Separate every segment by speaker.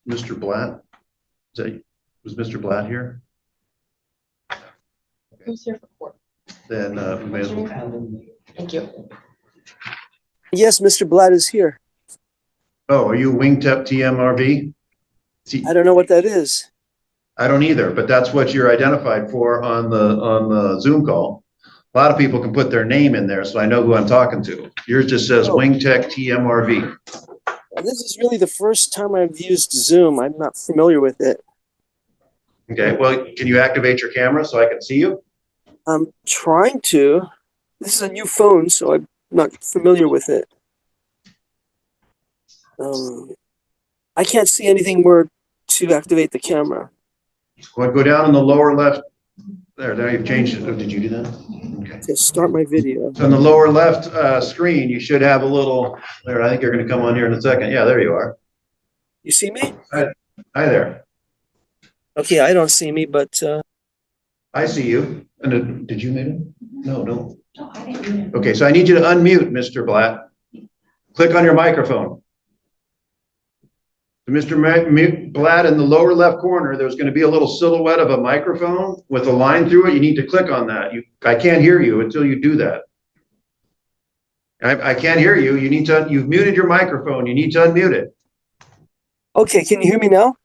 Speaker 1: Mr. Blatt? Was Mr. Blatt here?
Speaker 2: Who's here for court?
Speaker 1: Then we may as well.
Speaker 2: Thank you.
Speaker 3: Yes, Mr. Blatt is here.
Speaker 1: Oh, are you Wingtep TMRV?
Speaker 3: I don't know what that is.
Speaker 1: I don't either, but that's what you're identified for on the Zoom call. A lot of people can put their name in there, so I know who I'm talking to. Yours just says Wingtech TMRV.
Speaker 3: This is really the first time I've used Zoom. I'm not familiar with it.
Speaker 1: Okay, well, can you activate your camera so I can see you?
Speaker 3: I'm trying to. This is a new phone, so I'm not familiar with it. I can't see anything where to activate the camera.
Speaker 1: Well, go down in the lower left. There you've changed it. Oh, did you do that? Okay.
Speaker 3: To start my video.
Speaker 1: So on the lower left screen, you should have a little, there, I think you're going to come on here in a second. Yeah, there you are.
Speaker 3: You see me?
Speaker 1: Hi there.
Speaker 3: Okay, I don't see me, but
Speaker 1: I see you. And did you mute it? No. No, I didn't. Okay, so I need you to unmute, Mr. Blatt. Click on your microphone. Mr. Blatt, in the lower left corner, there's going to be a little silhouette of a microphone with a line through it. You need to click on that. I can't hear you until you do that. I can't hear you. You've muted your microphone. You need to unmute it.
Speaker 3: okay, can you hear me now?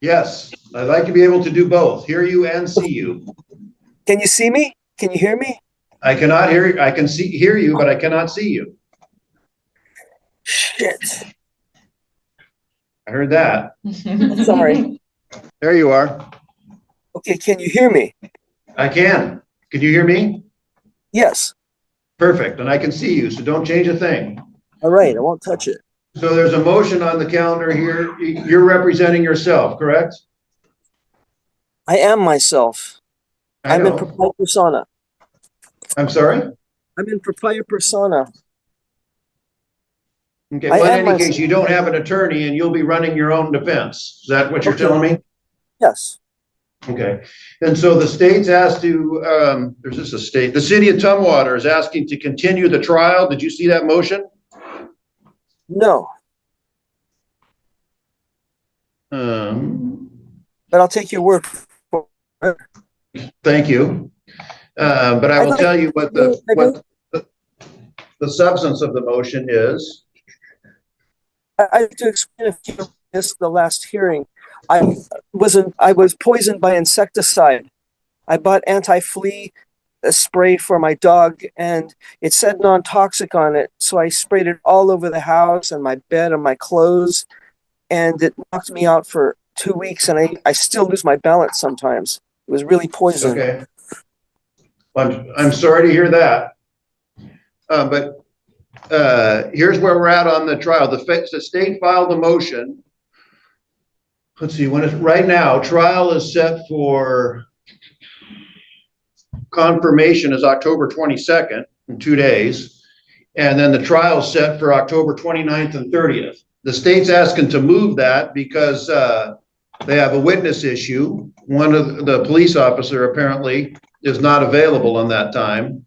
Speaker 1: Yes, I'd like to be able to do both, hear you and see you.
Speaker 3: Can you see me? Can you hear me?
Speaker 1: I cannot hear you. I can hear you, but I cannot see you.
Speaker 3: Shit.
Speaker 1: I heard that.
Speaker 3: Sorry.
Speaker 1: There you are.
Speaker 3: Okay, can you hear me?
Speaker 1: I can. Can you hear me?
Speaker 3: Yes.
Speaker 1: Perfect. And I can see you, so don't change a thing.
Speaker 3: All right, I won't touch it.
Speaker 1: So there's a motion on the calendar here. You're representing yourself, correct?
Speaker 3: I am myself. I'm in
Speaker 1: know.
Speaker 3: propria persona.
Speaker 1: I'm sorry?
Speaker 3: I'm in propria persona.
Speaker 1: Okay,
Speaker 3: I
Speaker 1: well,
Speaker 3: am
Speaker 1: in any case,
Speaker 3: myself.
Speaker 1: you don't have an attorney and you'll be running your own defense. Is that what you're
Speaker 3: Okay.
Speaker 1: telling me?
Speaker 3: Yes.
Speaker 1: Okay, and so the state's asked to, there's just a state, the city of Tumwater is asking to continue the trial. Did you see that motion?
Speaker 3: No, but I'll take your word for it.
Speaker 1: Thank you. But I will tell you what the substance of the motion is.
Speaker 3: I have to explain if you missed the last hearing. I was poisoned by insecticide. I bought anti-flea spray for my dog, and it said non-toxic on it. So I sprayed it all over the house and my bed and my clothes, and it knocked me out for 2 weeks. And I still lose my balance sometimes. It was really poison.
Speaker 1: Okay. I'm sorry to hear that. But here's where we're at on the trial. The state filed a motion. Let's see, right now, trial is set for confirmation is October 22nd in 2 days. And then the trial is set for October 29th and 30th. The state's asking to move that because they have a witness issue. One of the police officer apparently is not available on that time.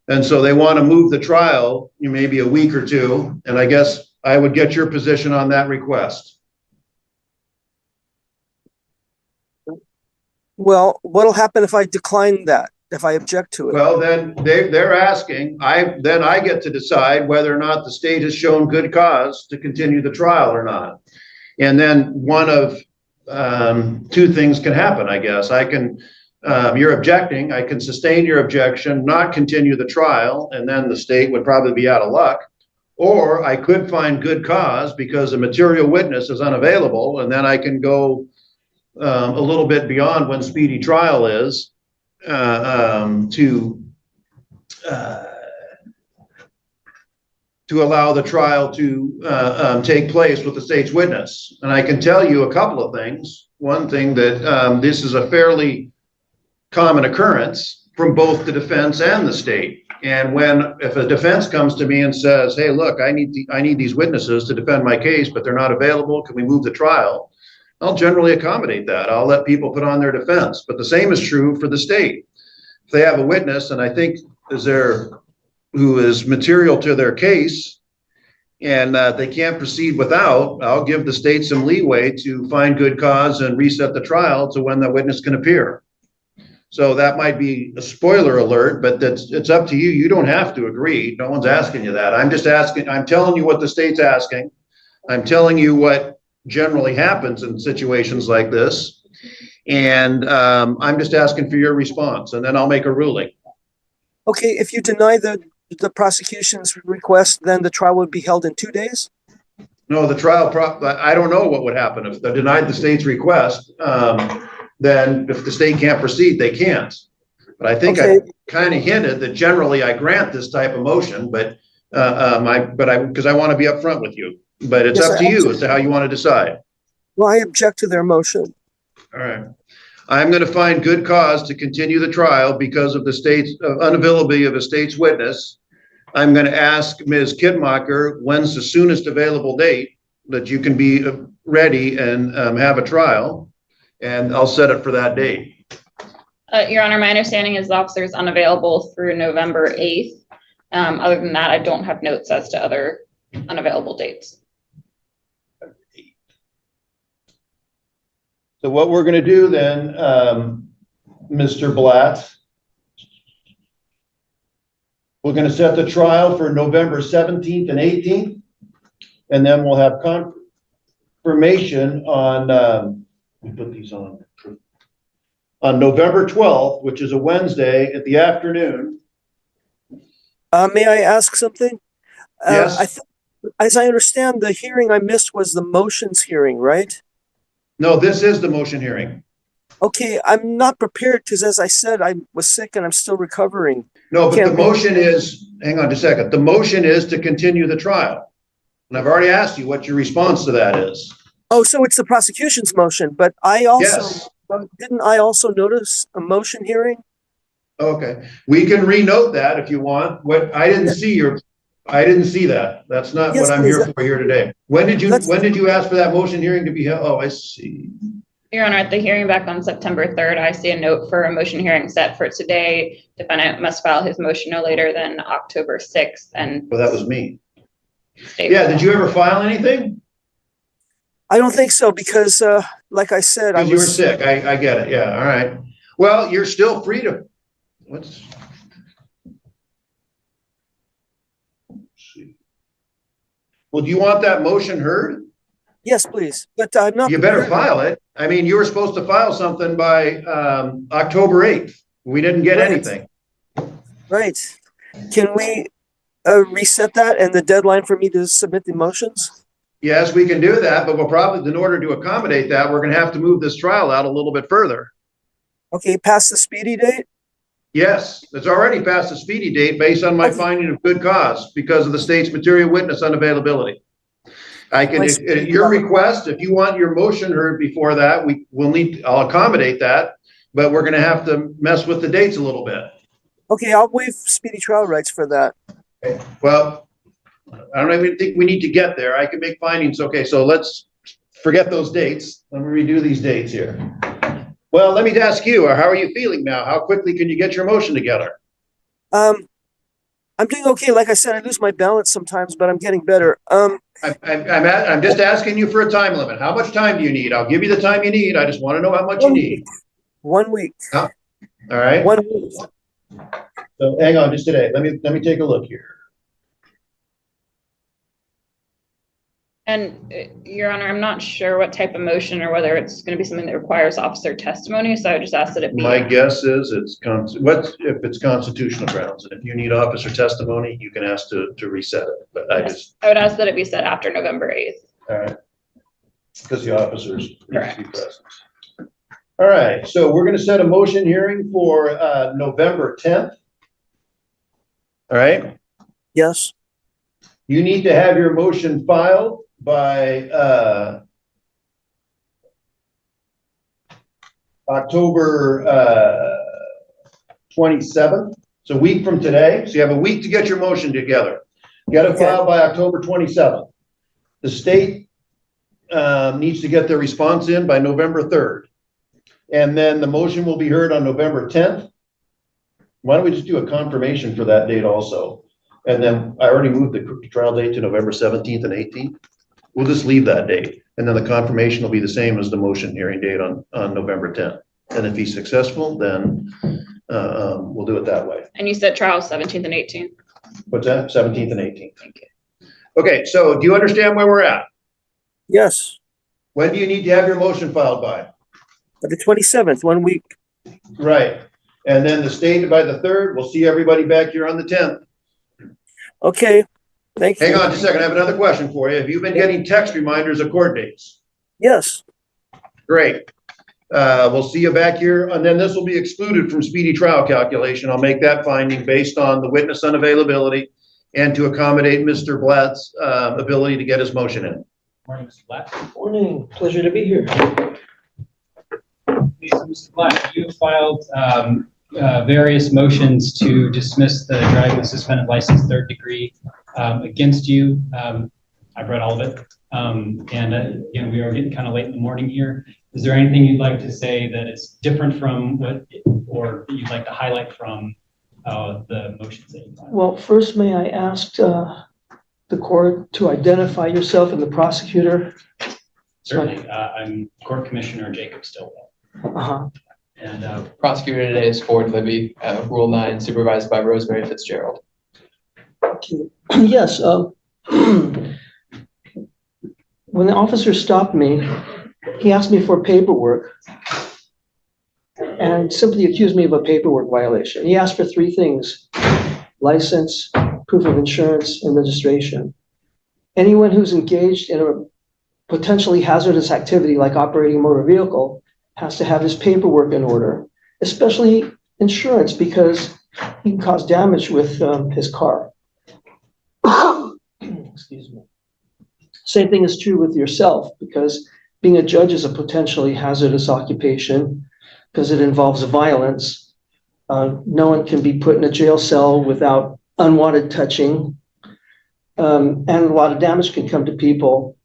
Speaker 1: And so they want to move the trial maybe a week or two. And I guess I would get your position on that request.
Speaker 3: Well, what'll happen if I decline that? If I object to it?
Speaker 1: Well, then they're asking, then I get to decide whether or not the state has shown good cause to continue the trial or not. And then one of two things can happen, I guess. You're objecting, I can sustain your objection, not continue the trial, and then the state would probably be out of luck. Or I could find good cause because a material witness is unavailable, and then I can go a little bit beyond when speedy trial is to allow the trial to take place with the state's witness. And I can tell you a couple of things. One thing that this is a fairly common occurrence from both the defense and the state. And if a defense comes to me and says, hey, look, I need these witnesses to defend my case, but they're not available, can we move the trial? I'll generally accommodate that. I'll let people put on their defense. But the same is true for the state. If they have a witness, and I think who is material to their case, and they can't proceed without, I'll give the state some leeway to find good cause and reset the trial to when the witness can appear. So that might be a spoiler alert, but it's up to you. You don't have to agree. No one's asking you that. I'm just asking, I'm telling you what the state's asking. I'm telling you what generally happens in situations like this. And I'm just asking for your response, and then I'll make a ruling.
Speaker 3: Okay, if you deny the prosecution's request, then the trial would be held in 2 days?
Speaker 1: No, the trial, I don't know what would happen if they denied the state's request. Then if the state can't proceed, they can't. But I think
Speaker 3: Okay.
Speaker 1: I kind of hinted that generally I grant this type of motion, but because I want to be upfront with you. But it's
Speaker 3: Yes,
Speaker 1: up to you as to how you want to decide.
Speaker 3: Well, I object to their motion.
Speaker 1: All right. I'm going to find good cause to continue the trial because of the state's unavailability of a state's witness. I'm going to ask Ms. Kidmacher, when's the soonest available date that you can be ready and have a trial, and I'll set it for that date.
Speaker 2: Your Honor, my understanding is the officer is unavailable through November 8th. Other than that, I don't have notes as to other unavailable dates.
Speaker 1: So what we're going to do then, Mr. Blatt, we're going to set the trial for November 17th and 18th, and then we'll have confirmation on, we put these on November 12th, which is a Wednesday at the afternoon.
Speaker 3: May I ask something?
Speaker 1: Yes.
Speaker 3: As I understand, the hearing I missed was the motions hearing, right?
Speaker 1: No, this is the motion hearing.
Speaker 3: Okay, I'm not prepared because, as I said, I was sick and I'm still recovering.
Speaker 1: No, but the motion is, hang on just a second. The motion is to continue the trial. And I've already asked you what your response to that is.
Speaker 3: Oh, so it's the prosecution's motion, but I also,
Speaker 1: Yes.
Speaker 3: didn't I also notice a motion hearing?
Speaker 1: Okay, we can renote that if you want. What I didn't see that. That's not
Speaker 3: Yes,
Speaker 1: what I'm
Speaker 3: please.
Speaker 1: here for here today. When did you ask for that motion hearing to be held? Oh, I see.
Speaker 2: Your Honor, at the hearing back on September 3rd, I see a note for a motion hearing set for today. Defendant must file his motion no later than October 6th. And
Speaker 1: Well, that was me. Yeah, did you ever file anything?
Speaker 3: I don't think so because, like I said, I
Speaker 1: Because you were
Speaker 3: was
Speaker 1: sick. I get it. Yeah, all right. Well, you're still free to, let's see. Well, do you want that motion heard?
Speaker 3: Yes, please, but I'm not.
Speaker 1: You better
Speaker 3: prepared.
Speaker 1: file it. I mean, you were supposed to file something by October 8th. We didn't get
Speaker 3: Right.
Speaker 1: anything.
Speaker 3: Right. Can we reset that and the deadline for me to submit the motions?
Speaker 1: Yes, we can do that, but we'll probably, in order to accommodate that, we're going to have to move this trial out a little bit further.
Speaker 3: Okay, past the speedy date?
Speaker 1: Yes, it's already past the speedy date based on my
Speaker 3: Okay.
Speaker 1: finding of good cause because of the state's material witness unavailability. I can, at your request, if you want your motion heard before that, I'll accommodate that, but we're going to have to mess with the dates a little bit.
Speaker 3: Okay, I'll waive speedy trial rights for that.
Speaker 1: Okay. Well, I don't even think we need to get there. I can make findings. Okay, so let's forget those dates. Let me redo these dates here. Well, let me ask you, how are you feeling now? How quickly can you get your motion together?
Speaker 3: I'm doing okay. Like I said, I lose my balance sometimes, but I'm getting better.
Speaker 1: I'm just asking you for a time limit. How much time do you need? I'll give you the time you need. I just want to know how much you need.
Speaker 3: 1 week.
Speaker 1: All right.
Speaker 3: 1 week.
Speaker 1: So hang on just today. Let me take a look here.
Speaker 2: And Your Honor, I'm not sure what type of motion or whether it's going to be something that requires officer testimony. So I would just ask that it be.
Speaker 1: My guess is if it's constitutional grounds, and if you need officer testimony, you can ask to reset it. But I
Speaker 2: would ask that it be set after November 8th.
Speaker 1: All right. Because the officers need to be
Speaker 2: Correct.
Speaker 1: present. All right, so we're going to set a motion hearing for November 10th. All right.
Speaker 3: Yes.
Speaker 1: You need to have your motion filed by October 27th. It's a week from today, so you have a week to get your motion together. Get it filed by October 27th. The state needs to get their response in by November 3rd. And then the motion will be heard on November 10th. Why don't we just do a confirmation for that date also? And then I already moved the trial date to November 17th and 18th. We'll just leave that date. And then the confirmation will be the same as the motion hearing date on November 10th. And if he's successful, then we'll do it that way.
Speaker 2: And you said trial 17th and 18th.
Speaker 1: What's that? 17th and 18th.
Speaker 2: Thank you.
Speaker 1: Okay, so do you understand where we're at?
Speaker 3: Yes,
Speaker 1: When do you need to have your motion filed by?
Speaker 3: the 27th, 1 week.
Speaker 1: Right. And then the state by the 3rd, we'll see everybody back here on the 10th.
Speaker 3: Okay, thank you.
Speaker 1: Hang on just a second, I have another question for you. Have you been getting text reminders of court dates?
Speaker 3: Yes,
Speaker 1: Great. We'll see you back here, and then this will be excluded from speedy trial calculation. I'll make that finding based on the witness unavailability and to accommodate Mr. Blatt's ability to get his motion in.
Speaker 4: Morning, Mr. Blatt.
Speaker 3: morning, pleasure to be here.
Speaker 4: Mr. Blatt, you filed various motions to dismiss the driving suspended license third degree against you. I've read all of it. Again, we are getting kind of late in the morning here. Is there anything you'd like to say that is different from what, or that you'd like to highlight from the motions that you filed?
Speaker 5: Well, first, may I ask the court to identify yourself and the prosecutor?
Speaker 4: Certainly. I'm Court Commissioner Jacob Stillwell.
Speaker 5: Uh-huh.
Speaker 4: And
Speaker 6: Prosecutor today is Ford Libby, Rule 9, supervised by Rosemary Fitzgerald.
Speaker 5: Okay. Yes. When the officer stopped me, he asked me for paperwork and simply accused me of a paperwork violation. He asked for three things: license, proof of insurance, and registration. Anyone who's engaged in a potentially hazardous activity like operating a motor vehicle has to have his paperwork in order, especially insurance, because he can cause damage with his car. Excuse me. Same thing is true with yourself, because being a judge is a potentially hazardous occupation because it involves violence. No one can be put in a jail cell without unwanted touching. And a lot of damage can come to people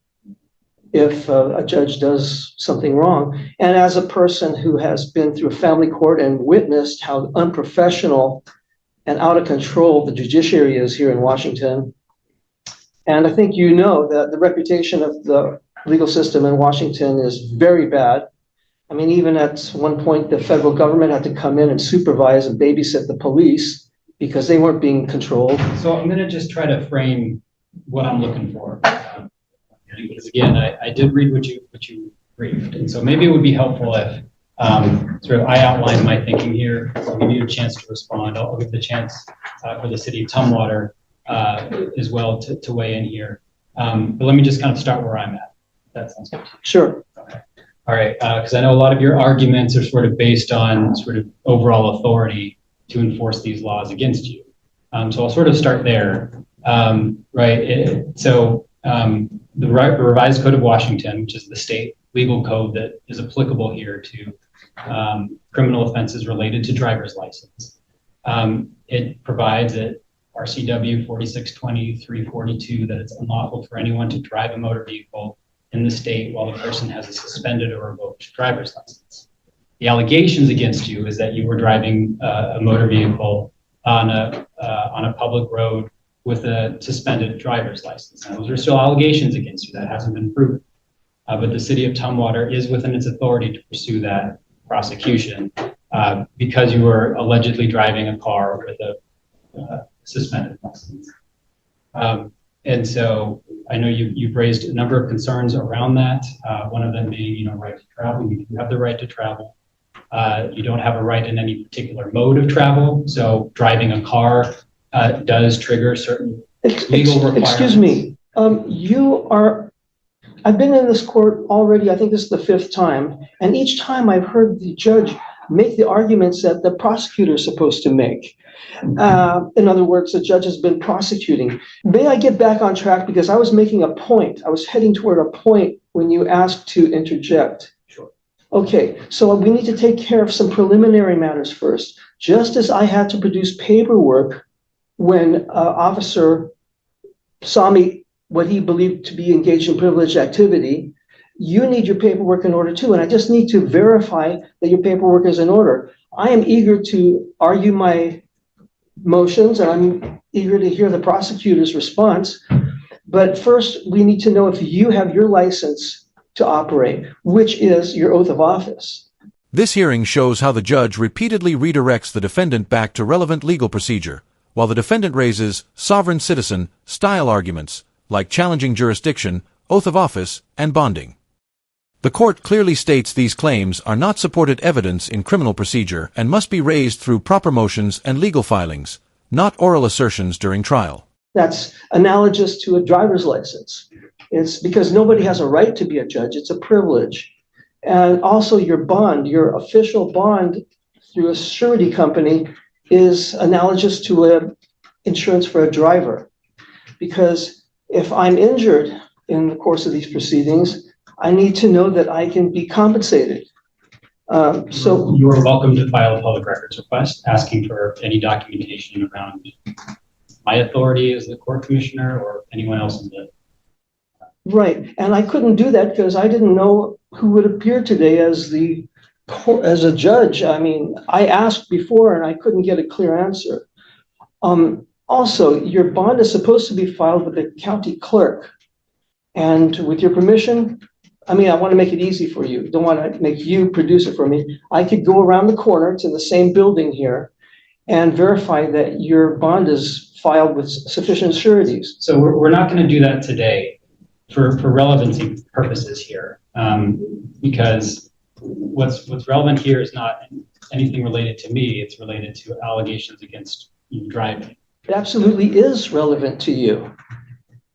Speaker 5: if a judge does something wrong. And as a person who has been through a family court and witnessed how unprofessional and out of control the judiciary is here in Washington, and I think you know that the reputation of the legal system in Washington is very bad. I mean, even at one point, the federal government had to come in and supervise and babysit the police because they weren't being controlled.
Speaker 4: so I'm going to just try to frame what I'm looking for. Because again, I did read what you briefed, and so maybe it would be helpful if sort of I outline my thinking here. I'll give you a chance to respond. I'll give the chance for the city of Tumwater as well to weigh in here. But let me just kind of start where I'm at. That sounds good.
Speaker 5: Sure.
Speaker 4: Okay. All right. Because I know a lot of your arguments are sort of based on sort of overall authority to enforce these laws against you. So I'll sort of start there. Right. The Revised Code of Washington, which is the state legal code that is applicable here to criminal offenses related to driver's license. It provides that RCW 4620-342 that it's unlawful for anyone to drive a motor vehicle in the state while the person has a suspended or revoked driver's license. The allegations against you is that you were driving a motor vehicle on a public road with a suspended driver's license. Now, those are still allegations against you. That hasn't been proven. But the city of Tumwater is within its authority to pursue that prosecution because you were allegedly driving a car with a suspended license. And so I know you've raised a number of concerns around that. One of them being, right to travel. You have the right to travel. You don't have a right in any particular mode of travel. So driving a car does trigger certain legal requirements.
Speaker 5: Excuse me. I've been in this court already, I think this is the 5th time, and each time I've heard the judge make the arguments that the prosecutor is supposed to make. In other words, the judge has been prosecuting. May I get back on track, because I was making a point. I was heading toward a point when you asked to interject.
Speaker 4: Sure.
Speaker 5: Okay, so we need to take care of some preliminary matters first. Just as I had to produce paperwork when an officer saw me what he believed to be engaged in privileged activity, you need your paperwork in order too. And I just need to verify that your paperwork is in order. I am eager to argue my motions, and I'm eager to hear the prosecutor's response. But first, we need to know if you have your license to operate, which is your oath of office.
Speaker 7: This hearing shows how the judge repeatedly redirects the defendant back to relevant legal procedure, while the defendant raises sovereign citizen style arguments like challenging jurisdiction, oath of office, and bonding. The court clearly states these claims are not supported evidence in criminal procedure and must be raised through proper motions and legal filings, not oral assertions during trial.
Speaker 5: That's analogous to a driver's license. It's because nobody has a right to be a judge. It's a privilege. And also your bond, your official bond through a surety company is analogous to an insurance for a driver. Because if I'm injured in the course of these proceedings, I need to know that I can be compensated. So
Speaker 4: you are welcome to file a public records request asking for any documentation around my authority as the court commissioner or anyone else in the.
Speaker 5: Right, and I couldn't do that because I didn't know who would appear today as a judge. I mean, I asked before and I couldn't get a clear answer. Also, your bond is supposed to be filed with the county clerk. And with your permission, I mean, I want to make it easy for you. Don't want to make you produce it for me. I could go around the corner to the same building here and verify that your bond is filed with sufficient sureties.
Speaker 4: So we're not going to do that today for relevancy purposes here, because what's relevant here is not anything related to me. It's related to allegations against you driving.
Speaker 5: It absolutely is relevant to you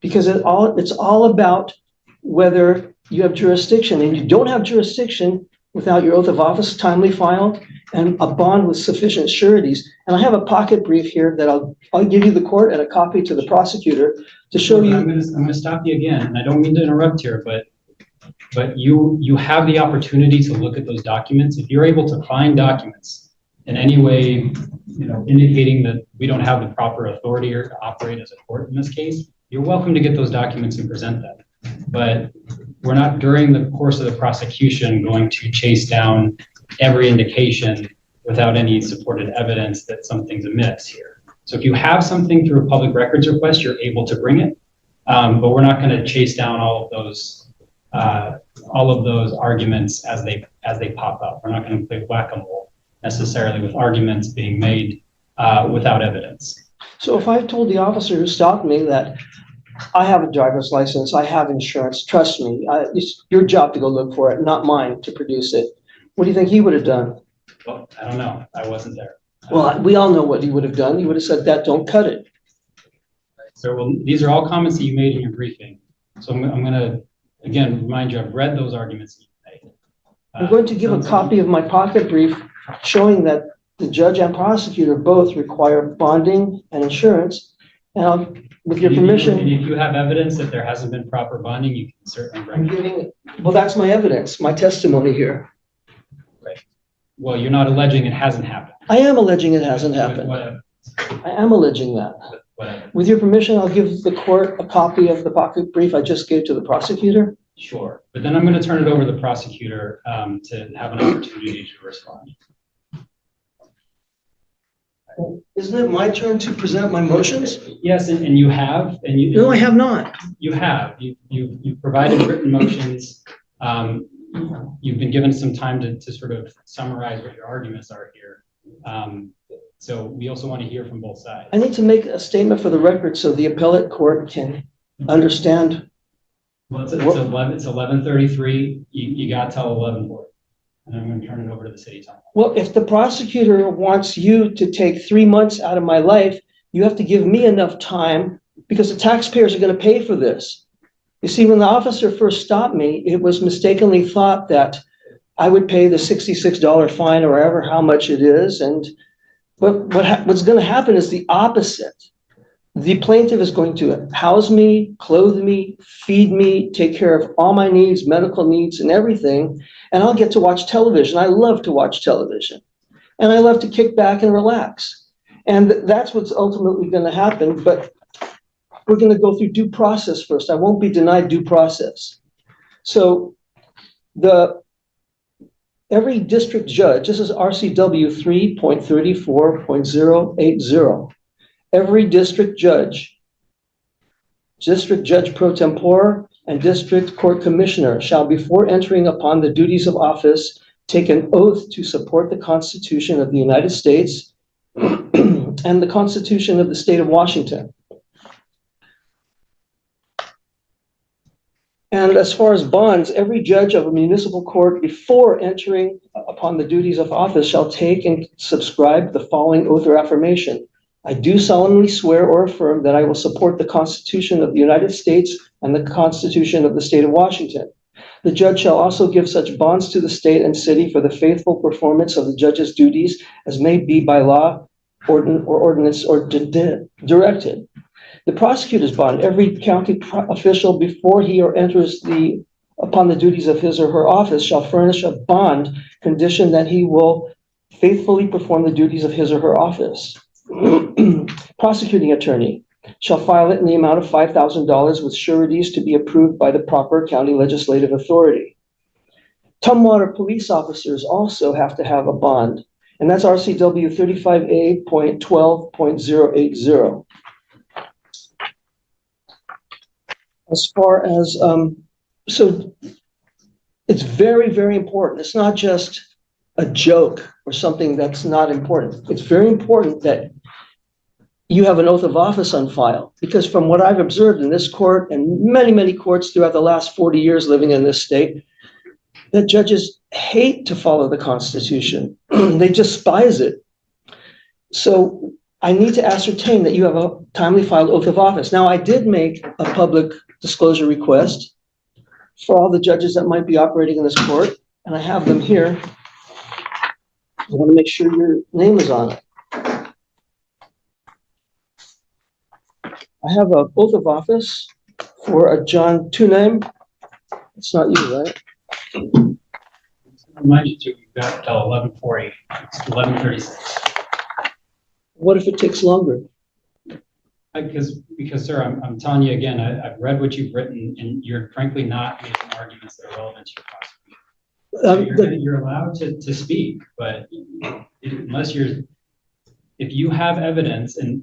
Speaker 5: because it's all about whether you have jurisdiction, and you don't have jurisdiction without your oath of office timely filed and a bond with sufficient sureties. And I have a pocket brief here that I'll give you the court and a copy to the prosecutor to show you.
Speaker 4: I'm going to stop you again, and I don't mean to interrupt here, but you have the opportunity to look at those documents. If you're able to find documents in any way, indicating that we don't have the proper authority or to operate as a court in this case, you're welcome to get those documents and present them. But we're not, during the course of the prosecution, going to chase down every indication without any supported evidence that something's amiss here. So if you have something through a public records request, you're able to bring it, but we're not going to chase down all of those arguments as they pop up. We're not going to play whack-a-mole necessarily with arguments being made without evidence.
Speaker 5: So if I've told the officer who stopped me that I have a driver's license, I have insurance, trust me, it's your job to go look for it, not mine to produce it. What do you think he would have done?
Speaker 4: Well, I don't know. I wasn't there.
Speaker 5: Well, we all know what he would have done. He would have said that, don't cut it.
Speaker 4: So these are all comments that you made in your briefing. So I'm going to, again, remind you, I've read those arguments that you made.
Speaker 5: I'm going to give a copy of my pocket brief showing that the judge and prosecutor both require bonding and insurance. And with your permission.
Speaker 4: And if you have evidence that there hasn't been proper bonding, you can certainly bring it.
Speaker 5: Well, that's my evidence, my testimony here.
Speaker 4: Right. Well, you're not alleging it hasn't happened.
Speaker 5: I am alleging it hasn't happened.
Speaker 4: Whatever.
Speaker 5: I am alleging that.
Speaker 4: Whatever.
Speaker 5: With your permission, I'll give the court a copy of the pocket brief I just gave to the prosecutor.
Speaker 4: Sure. But then I'm going to turn it over to the prosecutor to have an opportunity to respond.
Speaker 5: Isn't it my turn to present my motions?
Speaker 4: Yes, and you have.
Speaker 5: No, I have not.
Speaker 4: You have. You've provided written motions. You've been given some time to sort of summarize what your arguments are here. So we also want to hear from both sides.
Speaker 5: I need to make a statement for the record so the appellate court can understand.
Speaker 4: Well, it's 11:33. You got till 11:40. And I'm going to turn it over to the city attorney.
Speaker 5: Well, if the prosecutor wants you to take 3 months out of my life, you have to give me enough time because the taxpayers are going to pay for this. You see, when the officer first stopped me, it was mistakenly thought that I would pay the $66 fine or however how much it is. But what's going to happen is the opposite. The plaintiff is going to house me, clothe me, feed me, take care of all my needs, medical needs and everything. And I'll get to watch television. I love to watch television. And I love to kick back and relax. And that's what's ultimately going to happen. But we're going to go through due process first. I won't be denied due process. So every district judge, this is RCW 3.34.080. every district judge pro tempore, and district court commissioner shall, before entering upon the duties of office, take an oath to support the Constitution of the United States and the Constitution of the State of Washington. And as far as bonds, every judge of a municipal court, before entering upon the duties of office, shall take and subscribe the following oath or affirmation. I do solemnly swear or affirm that I will support the Constitution of the United States and the Constitution of the State of Washington. The judge shall also give such bonds to the state and city for the faithful performance of the judge's duties as may be by law, ordinance, or directed. The prosecutor's bond, every county official, before he or enters upon the duties of his or her office, shall furnish a bond condition that he will faithfully perform the duties of his or her office. Prosecuting attorney shall file it in the amount of $5,000 with sureties to be approved by the proper county legislative authority. Tumwater police officers also have to have a bond, and that's RCW 35A.12.080. As far as, so it's very, very important. It's not just a joke or something that's not important. It's very important that you have an oath of office on file, because from what I've observed in this court and many, many courts throughout the last 40 years living in this state, that judges hate to follow the Constitution. They despise it. So I need to ascertain that you have a timely filed oath of office. Now, I did make a public disclosure request for all the judges that might be operating in this court, and I have them here. I want to make sure your name is on it. I have an oath of office for a John Tunheim. It's not you, right?
Speaker 4: Remind you, you've got till 11:40. It's 11:36.
Speaker 5: What if it takes longer?
Speaker 4: Because sir, I'm telling you again, I've read what you've written, and you're frankly not making arguments that are relevant to your prosecution. So you're allowed to speak, but if you have evidence and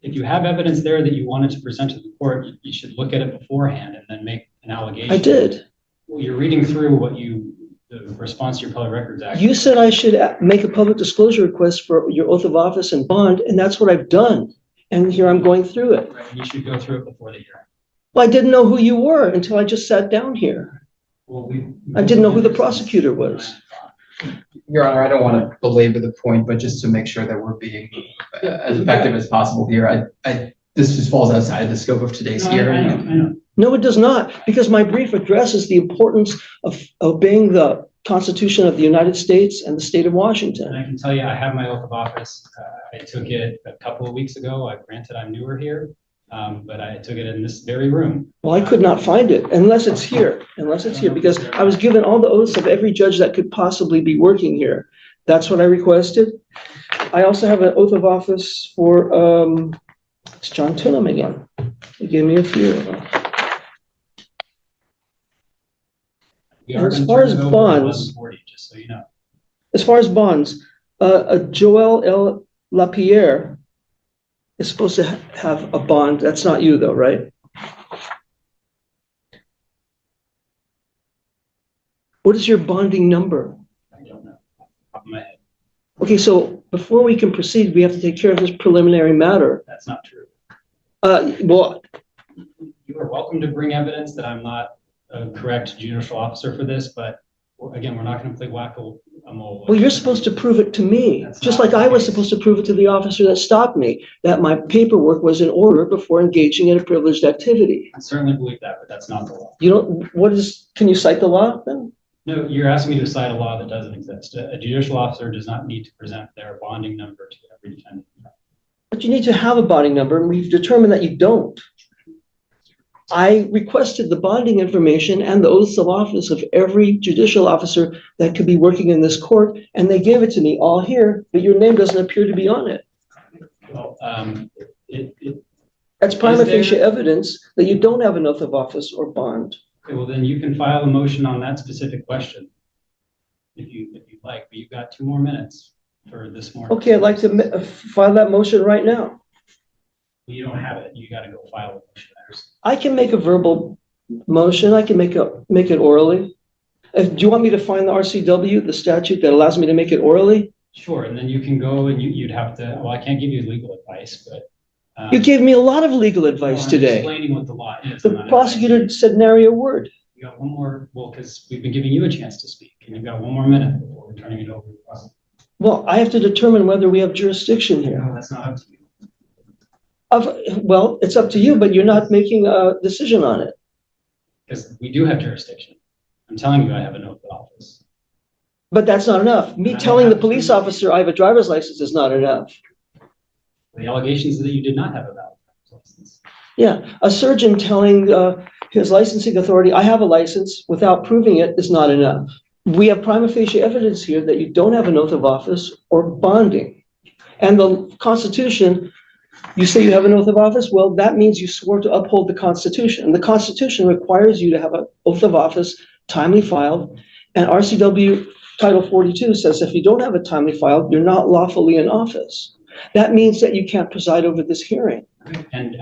Speaker 4: if you have evidence there that you wanted to present to the court, you should look at it beforehand and then make an allegation.
Speaker 5: I did.
Speaker 4: Well, you're reading through the response to your public records act.
Speaker 5: You said I should make a public disclosure request for your oath of office and bond, and that's what I've done. And here I'm going through it.
Speaker 4: Right, you should go through it before the hearing.
Speaker 5: Well, I didn't know who you were until I just sat down here.
Speaker 4: Well,
Speaker 5: I didn't know who the prosecutor was.
Speaker 6: Your Honor, I don't want to belabor the point, but just to make sure that we're being as effective as possible here, this just falls outside of the scope of today's hearing.
Speaker 4: I know.
Speaker 5: No, it does not, because my brief addresses the importance of obeying the Constitution of the United States and the state of Washington.
Speaker 4: And I can tell you, I have my oath of office. I took it a couple of weeks ago. Granted, I'm newer here, but I took it in this very room.
Speaker 5: Well, I could not find it unless it's here, because I was given all the oaths of every judge that could possibly be working here. That's what I requested. I also have an oath of office for, it's John Tunham again. He gave me a few of them. As far as bonds,
Speaker 4: just so you know.
Speaker 5: As far as bonds, Joel L. Lapierre is supposed to have a bond. That's not you, though, right? What is your bonding number?
Speaker 4: I don't know. Top of my head.
Speaker 5: Okay, so before we can proceed, we have to take care of this preliminary matter.
Speaker 4: That's not true.
Speaker 5: Well,
Speaker 4: You are welcome to bring evidence that I'm not a correct judicial officer for this, but again, we're not going to play whack-a-mole.
Speaker 5: well, you're supposed to prove it to me,
Speaker 4: That's
Speaker 5: just
Speaker 4: not
Speaker 5: like I was
Speaker 4: the case.
Speaker 5: supposed to prove it to the officer that stopped me, that my paperwork was in order before engaging in a privileged activity.
Speaker 4: I certainly believe that, but that's not the law.
Speaker 5: You don't, can you cite the law then?
Speaker 4: No, you're asking me to cite a law that doesn't exist. A judicial officer does not need to present their bonding number to every defendant.
Speaker 5: But you need to have a bonding number, and we've determined that you don't. I requested the bonding information and the oaths of office of every judicial officer that could be working in this court, and they gave it to me all here, but your name doesn't appear to be on it.
Speaker 4: Well,
Speaker 5: That's prima
Speaker 4: Is there-
Speaker 5: facie evidence that you don't have an oath of office or bond.
Speaker 4: okay, well, then you can file a motion on that specific question if you'd like, but you've got 2 more minutes for this morning.
Speaker 5: Okay, I'd like to file that motion right now.
Speaker 4: You don't have it. You got to go file a motion.
Speaker 5: I can make a verbal motion. I can make it orally. Do you want me to find the RCW, the statute that allows me to make it orally?
Speaker 4: Sure, and then you can go and you'd have to, well, I can't give you legal advice, but.
Speaker 5: You gave me a lot of legal advice
Speaker 4: I'm
Speaker 5: today.
Speaker 4: explaining what the law is.
Speaker 5: The prosecutor said nary a word.
Speaker 4: You got one more, well, because we've been giving you a chance to speak, and you've got one more minute before we're turning it over.
Speaker 5: Well, I have to determine whether we have jurisdiction here.
Speaker 4: No, that's not up to you.
Speaker 5: Well, it's up to you, but you're not making a decision on it.
Speaker 4: Because we do have jurisdiction. I'm telling you, I have an oath of office.
Speaker 5: But that's not enough. Me telling the police officer I have a driver's license is not enough.
Speaker 4: The allegations that you did not have a valid driver's license.
Speaker 5: Yeah, a surgeon telling his licensing authority, I have a license, without proving it is not enough. We have prima facie evidence here that you don't have an oath of office or bonding. And the Constitution, you say you have an oath of office, well, that means you swore to uphold the Constitution. And the Constitution requires you to have an oath of office timely filed. And RCW Title 42 says if you don't have it timely filed, you're not lawfully in office. That means that you can't preside over this hearing.
Speaker 4: And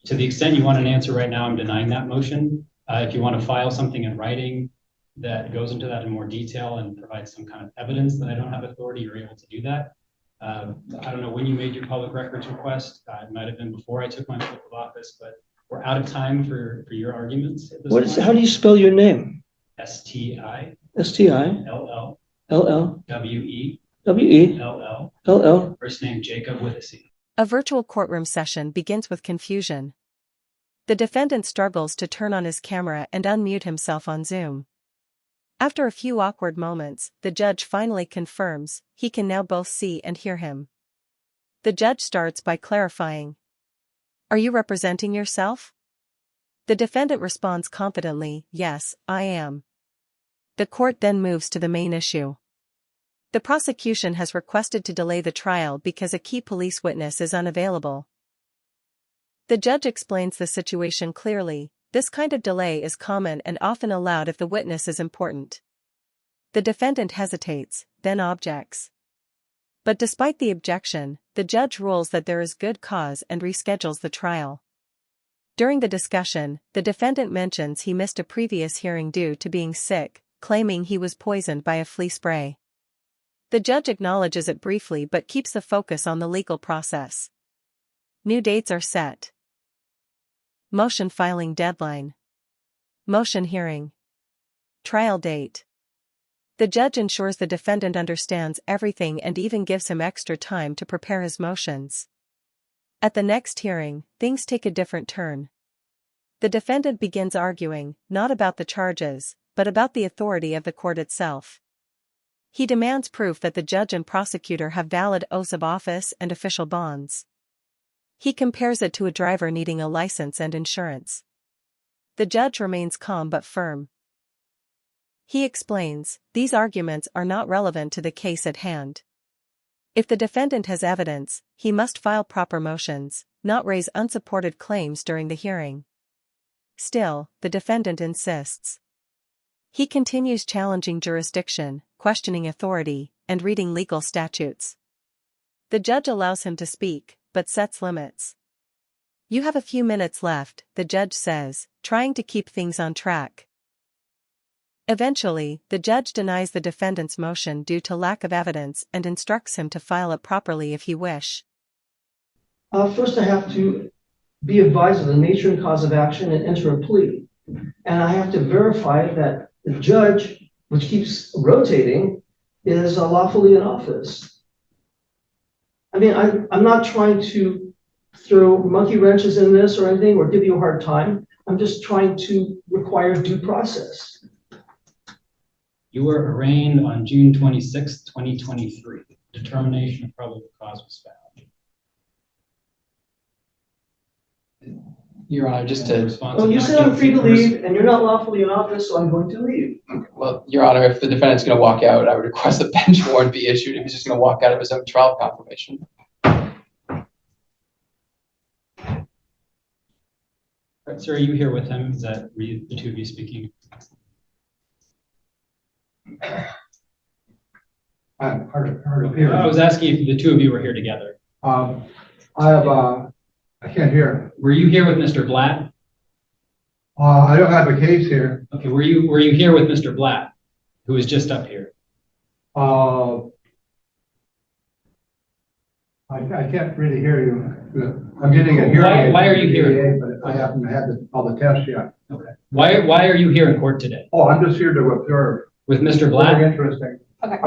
Speaker 4: to the extent you want an answer right now, I'm denying that motion. If you want to file something in writing that goes into that in more detail and provides some kind of evidence that I don't have authority, you're able to do that. I don't know when you made your public records request. It might have been before I took my oath of office, but we're out of time for your arguments.
Speaker 5: How do you spell your name?
Speaker 4: S-T-I.
Speaker 5: S-T-I.
Speaker 4: L-L.
Speaker 5: L-L.
Speaker 4: W-E.
Speaker 5: W-E.
Speaker 4: L-L.
Speaker 5: L-L.
Speaker 4: First name Jacob with a C.
Speaker 8: A virtual courtroom session begins with confusion. The defendant struggles to turn on his camera and unmute himself on Zoom. After a few awkward moments, the judge finally confirms he can now both see and hear him. The judge starts by clarifying, "Are you representing yourself?" The defendant responds confidently, "Yes, I am." The court then moves to the main issue. The prosecution has requested to delay the trial because a key police witness is unavailable. The judge explains the situation clearly. This kind of delay is common and often allowed if the witness is important. The defendant hesitates, then objects. But despite the objection, the judge rules that there is good cause and reschedules the trial. During the discussion, the defendant mentions he missed a previous hearing due to being sick, claiming he was poisoned by a flea spray. The judge acknowledges it briefly but keeps the focus on the legal process. New dates are set. Motion filing deadline. Motion hearing. Trial date. The judge ensures the defendant understands everything and even gives him extra time to prepare his motions. At the next hearing, things take a different turn. The defendant begins arguing, not about the charges, but about the authority of the court itself. He demands proof that the judge and prosecutor have valid oaths of office and official bonds. He compares it to a driver needing a license and insurance. The judge remains calm but firm. He explains, these arguments are not relevant to the case at hand. If the defendant has evidence, he must file proper motions, not raise unsupported claims during the hearing. Still, the defendant insists. He continues challenging jurisdiction, questioning authority, and reading legal statutes. The judge allows him to speak, but sets limits. "You have a few minutes left," the judge says, trying to keep things on track. Eventually, the judge denies the defendant's motion due to lack of evidence and instructs him to file it properly if he wish.
Speaker 5: First, I have to be advised of the nature and cause of action and enter a plea. And I have to verify that the judge, which keeps rotating, is lawfully in office. I mean, I'm not trying to throw monkey wrenches in this or anything or give you a hard time. I'm just trying to require due process.
Speaker 4: You were arraigned on June 26, 2023. Determination of probable cause was found.
Speaker 6: Your Honor, just to
Speaker 4: respond.
Speaker 5: Well, you said I'm free to leave, and you're not lawfully in office, so I'm going to leave.
Speaker 6: Well, Your Honor, if the defendant's going to walk out, I would request a bench warrant be issued if he's just going to walk out of his own trial confirmation.
Speaker 4: Right, sir, are you here with him? Is that the two of you speaking?
Speaker 9: Hard to hear.
Speaker 4: I was asking if the two of you were here together.
Speaker 9: I have I can't hear.
Speaker 4: Were you here with Mr. Blatt?
Speaker 9: I don't have a case here.
Speaker 4: Okay, were you here with Mr. Blatt, who was just up here?
Speaker 9: I can't really hear you. I'm getting a hearing aid.
Speaker 4: Why are you here?
Speaker 9: But I haven't had all the tests yet.
Speaker 4: Okay. Why are you here in court today?
Speaker 9: Oh, I'm just here to observe.
Speaker 4: With Mr. Blatt?
Speaker 9: Very interesting.
Speaker 2: Okay.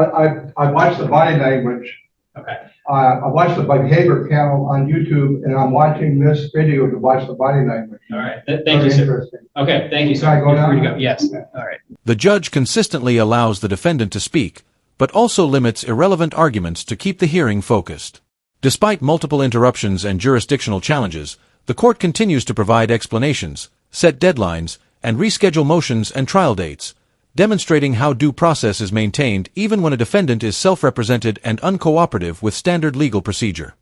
Speaker 9: I watched the body language.
Speaker 4: Okay.
Speaker 9: I watched the behavior panel on YouTube, and I'm watching this video to watch the body language.
Speaker 4: All right. Thank
Speaker 9: Very
Speaker 4: you, sir.
Speaker 9: interesting.
Speaker 4: Okay, thank you, sir.
Speaker 9: Can I go
Speaker 4: You're free to
Speaker 9: now?
Speaker 4: go. Yes. All right.
Speaker 7: The judge consistently allows the defendant to speak, but also limits irrelevant arguments to keep the hearing focused. Despite multiple interruptions and jurisdictional challenges, the court continues to provide explanations, set deadlines, and reschedule motions and trial dates, demonstrating how due process is maintained even when a defendant is self-represented and uncooperative with standard legal procedure.